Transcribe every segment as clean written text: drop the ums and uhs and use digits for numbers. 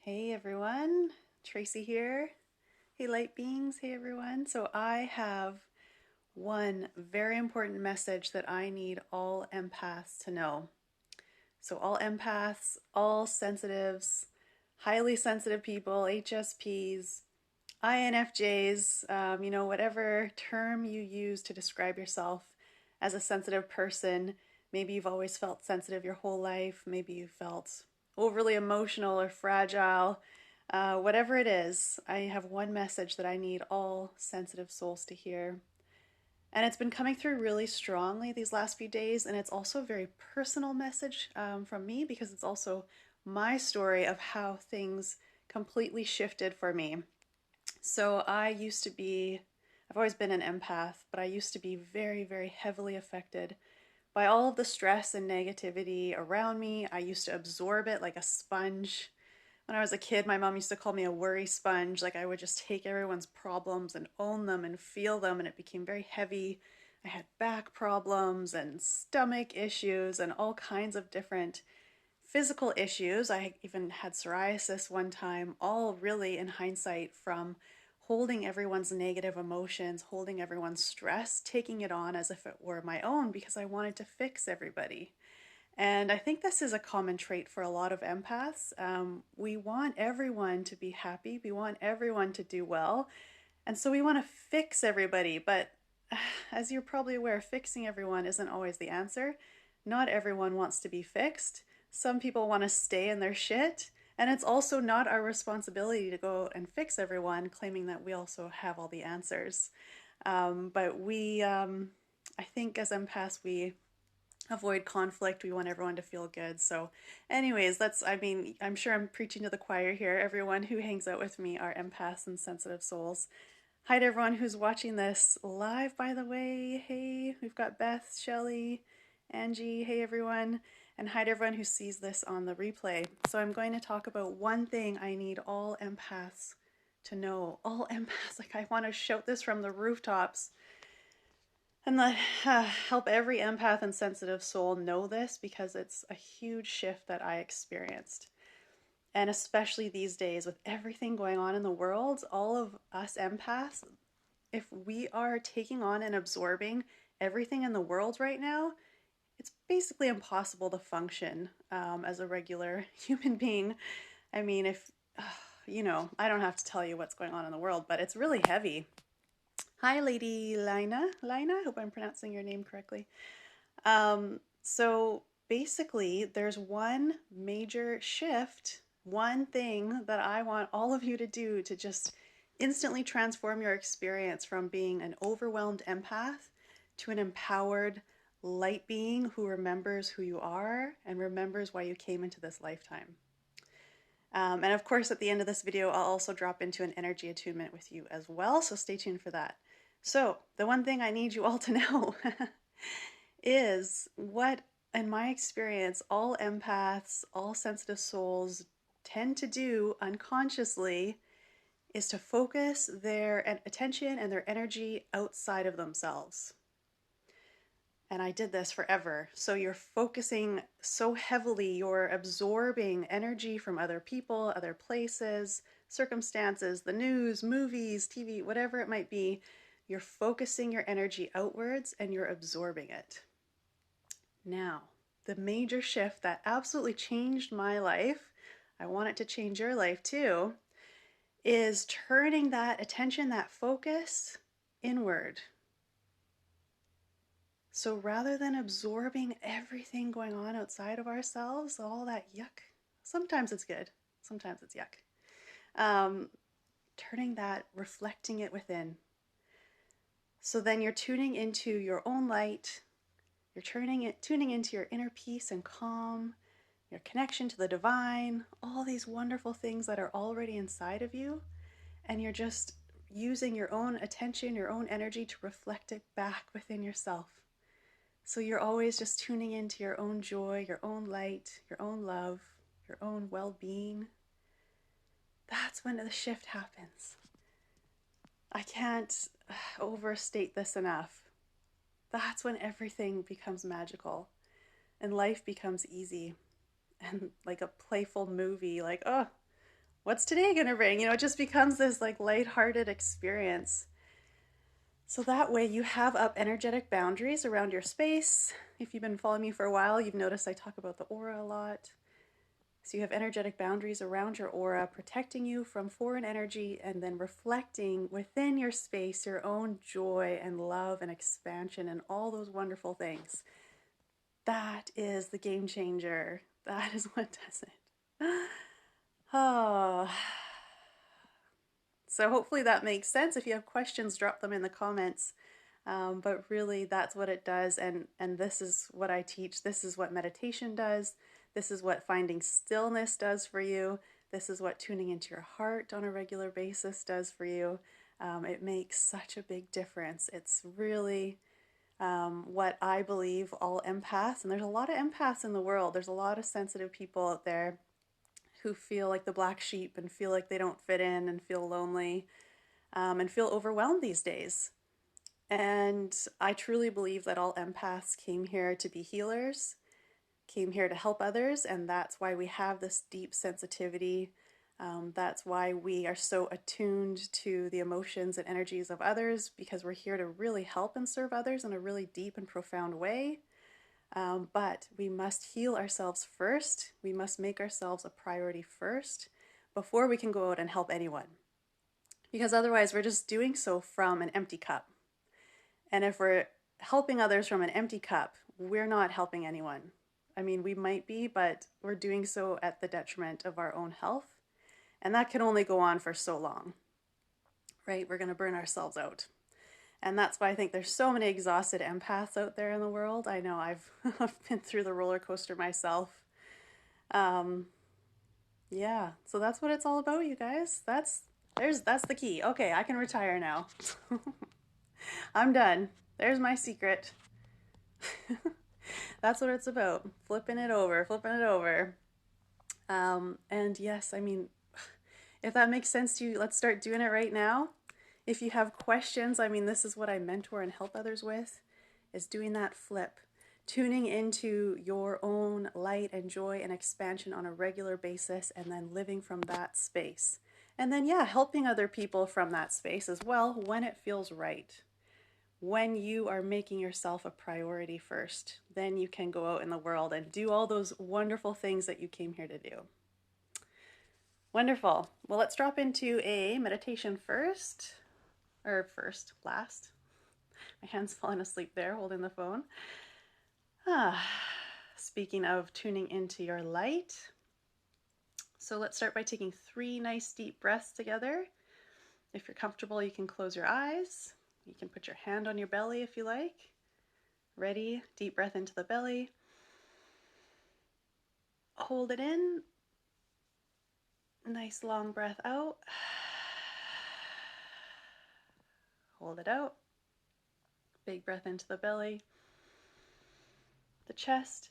Hey everyone, Tracy here. Hey light beings, hey everyone. So I have one very important message that I need all empaths to know. So all empaths, all sensitives, highly sensitive people, HSPs, INFJs, whatever term you use to describe yourself as a sensitive person. Maybe you've always felt sensitive your whole life. Maybe you felt overly emotional or fragile. Whatever it is, I have one message that I need all sensitive souls to hear. And it's been coming through really strongly these last few days. And it's also a very personal message from me because it's also my story of how things completely shifted for me. So I've always been an empath, but I used to be very, very heavily affected by all of the stress and negativity around me. I used to absorb it like a sponge. When I was a kid, my mom used to call me a worry sponge. Like I would just take everyone's problems and own them and feel them, and it became very heavy. I had back problems and stomach issues and all kinds of different physical issues. I even had psoriasis one time, all really in hindsight from holding everyone's negative emotions, holding everyone's stress, taking it on as if it were my own because I wanted to fix everybody. And I think this is a common trait for a lot of empaths. We want everyone to be happy, we want everyone to do well, and so we want to fix everybody. But as you're probably aware, fixing everyone isn't always the answer. Not everyone wants to be fixed. Some people want to stay in their shit. And it's also not our responsibility to go and fix everyone, claiming that we also have all the answers. But I think as empaths, we avoid conflict. We want everyone to feel good. So, anyways, I'm sure I'm preaching to the choir here. Everyone who hangs out with me are empaths and sensitive souls. Hi to everyone who's watching this live, by the way. Hey, we've got Beth, Shelly, Angie. Hey, everyone. And hi to everyone who sees this on the replay. So I'm going to talk about one thing I need all empaths to know. All empaths, like I want to shout this from the rooftops and help every empath and sensitive soul know this because it's a huge shift that I experienced. And especially these days with everything going on in the world, all of us empaths, if we are taking on and absorbing everything in the world right now, it's basically impossible to function as a regular human being. I mean, I don't have to tell you what's going on in the world, but it's really heavy. Hi, Lady Lina. Lina, I hope I'm pronouncing your name correctly. So basically, there's one major shift, one thing that I want all of you to do to just instantly transform your experience from being an overwhelmed empath to an empowered light being who remembers who you are and remembers why you came into this lifetime. And of course, at the end of this video, I'll also drop into an energy attunement with you as well, so stay tuned for that. So the one thing I need you all to know is what, in my experience, all empaths, all sensitive souls tend to do unconsciously is to focus their attention and their energy outside of themselves. And I did this forever. So you're focusing so heavily, you're absorbing energy from other people, other places, circumstances, the news, movies, TV, whatever it might be. You're focusing your energy outwards and you're absorbing it. Now, the major shift that absolutely changed my life, I want it to change your life too, is turning that attention, that focus inward. So rather than absorbing everything going on outside of ourselves, all that yuck, sometimes it's good, sometimes it's yuck, turning that, reflecting it within. So then you're tuning into your own light, you're tuning into your inner peace and calm, your connection to the divine, all these wonderful things that are already inside of you, and you're just using your own attention, your own energy to reflect it back within yourself. So you're always just tuning into your own joy, your own light, your own love, your own well-being. That's when the shift happens. I can't overstate this enough. That's when everything becomes magical and life becomes easy and like a playful movie, like, oh, what's today going to bring? You know, it just becomes this like lighthearted experience. So that way you have up energetic boundaries around your space. If you've been following me for a while, you've noticed I talk about the aura a lot. So you have energetic boundaries around your aura, protecting you from foreign energy and then reflecting within your space your own joy and love and expansion and all those wonderful things. That is the game changer. That is what does it. Oh. So hopefully that makes sense. If you have questions, drop them in the comments. But really, that's what it does. And this is what I teach. This is what meditation does. This is what finding stillness does for you. This is what tuning into your heart on a regular basis does for you. It makes such a big difference. It's really what I believe all empaths, and there's a lot of empaths in the world. There's a lot of sensitive people out there who feel like the black sheep and feel like they don't fit in and feel lonely and feel overwhelmed these days. And I truly believe that all empaths came here to be healers, came here to help others, and that's why we have this deep sensitivity. That's why we are so attuned to the emotions and energies of others, because we're here to really help and serve others in a really deep and profound way. But we must heal ourselves first. We must make ourselves a priority first before we can go out and help anyone. Because otherwise, we're just doing so from an empty cup. And if we're helping others from an empty cup, we're not helping anyone. I mean, we might be, but we're doing so at the detriment of our own health. And that can only go on for so long, right? We're going to burn ourselves out. And that's why I think there's so many exhausted empaths out there in the world. I know I've been through the roller coaster myself. Yeah, so that's what it's all about, you guys. That's the key. Okay, I can retire now. I'm done. There's my secret. That's what it's about. Flipping it over. And yes, I mean, if that makes sense to you, let's start doing it right now. If you have questions, I mean, this is what I mentor and help others with, is doing that flip. Tuning into your own light and joy and expansion on a regular basis, and then living from that space. And then, yeah, helping other people from that space as well when it feels right. When you are making yourself a priority first, then you can go out in the world and do all those wonderful things that you came here to do. Wonderful. Well, let's drop into a meditation first. Last. My hand's falling asleep there, holding the phone. Speaking of tuning into your light. So let's start by taking 3 nice deep breaths together. If you're comfortable, you can close your eyes. You can put your hand on your belly if you like. Ready? Deep breath into the belly. Hold it in. Nice long breath out. Hold it out. Big breath into the belly. The chest.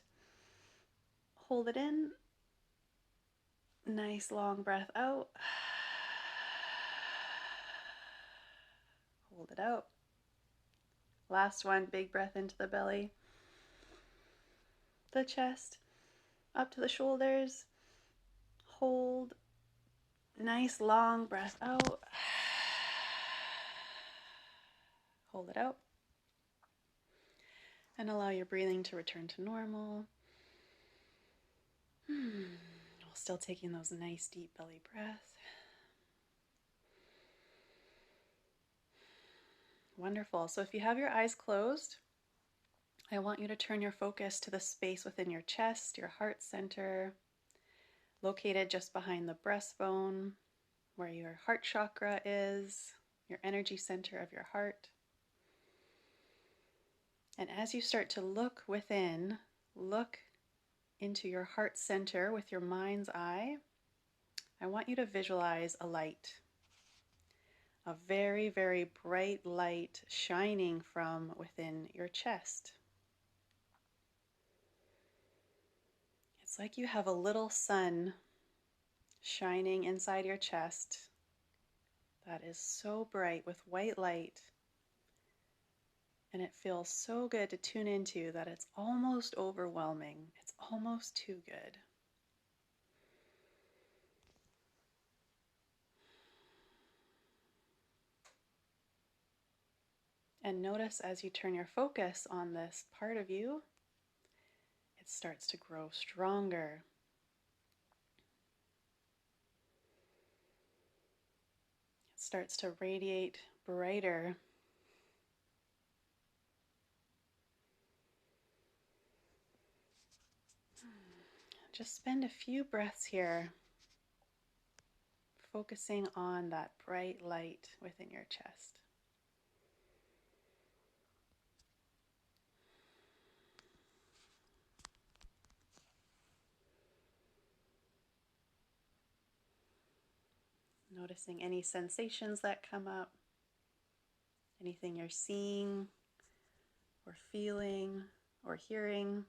Hold it in. Nice long breath out. Hold it out. Last one, big breath into the belly. The chest. Up to the shoulders. Hold. Nice long breath out. Hold it out. And allow your breathing to return to normal. While still taking those nice deep belly breaths. Wonderful. So if you have your eyes closed, I want you to turn your focus to the space within your chest, your heart center, located just behind the breastbone, where your heart chakra is, your energy center of your heart. And as you start to look within, look into your heart center with your mind's eye, I want you to visualize a light. A very, very bright light shining from within your chest. It's like you have a little sun shining inside your chest that is so bright with white light. And it feels so good to tune into that it's almost overwhelming. It's almost too good. And notice as you turn your focus on this part of you, it starts to grow stronger. It starts to radiate brighter. Just spend a few breaths here, focusing on that bright light within your chest. Noticing any sensations that come up, anything you're seeing or feeling or hearing.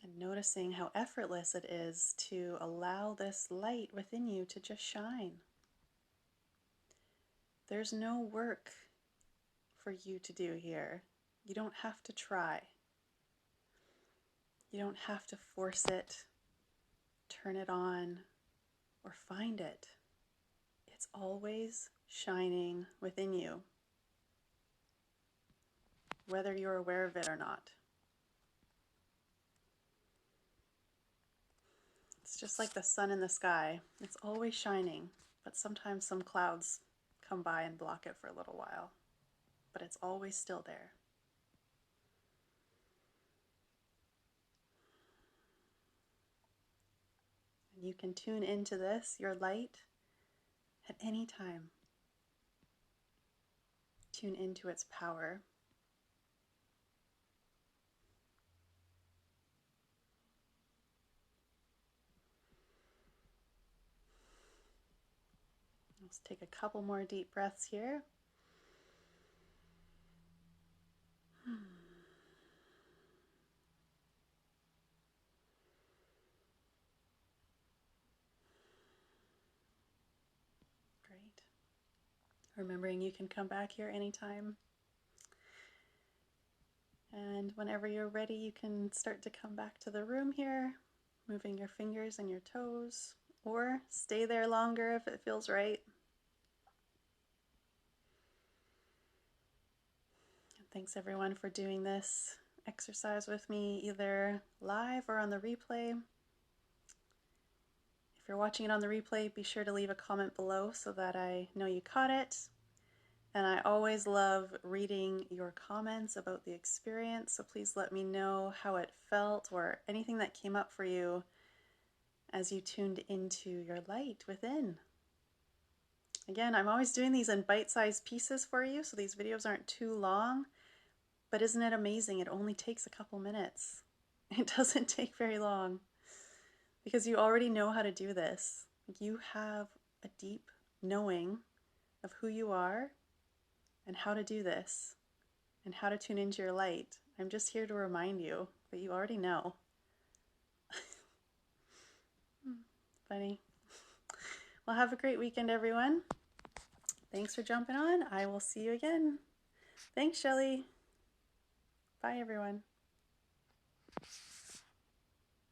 And noticing how effortless it is to allow this light within you to just shine. There's no work for you to do here. You don't have to try. You don't have to force it, turn it on, or find it. It's always shining within you, whether you're aware of it or not. It's just like the sun in the sky. It's always shining, but sometimes some clouds come by and block it for a little while. But it's always still there. And you can tune into this, your light, at any time. Tune into its power. Let's take a couple more deep breaths here. Great. Remembering you can come back here anytime. And whenever you're ready, you can start to come back to the room here, moving your fingers and your toes, or stay there longer if it feels right. Thanks everyone for doing this exercise with me, either live or on the replay. If you're watching it on the replay, be sure to leave a comment below so that I know you caught it. And I always love reading your comments about the experience, so please let me know how it felt or anything that came up for you as you tuned into your light within. Again, I'm always doing these in bite-sized pieces for you, so these videos aren't too long. But isn't it amazing? It only takes a couple minutes. It doesn't take very long because you already know how to do this. You have a deep knowing of who you are and how to do this and how to tune into your light. I'm just here to remind you that you already know. Funny. Well, have a great weekend, everyone. Thanks for jumping on. I will see you again. Thanks, Shelly. Bye, everyone.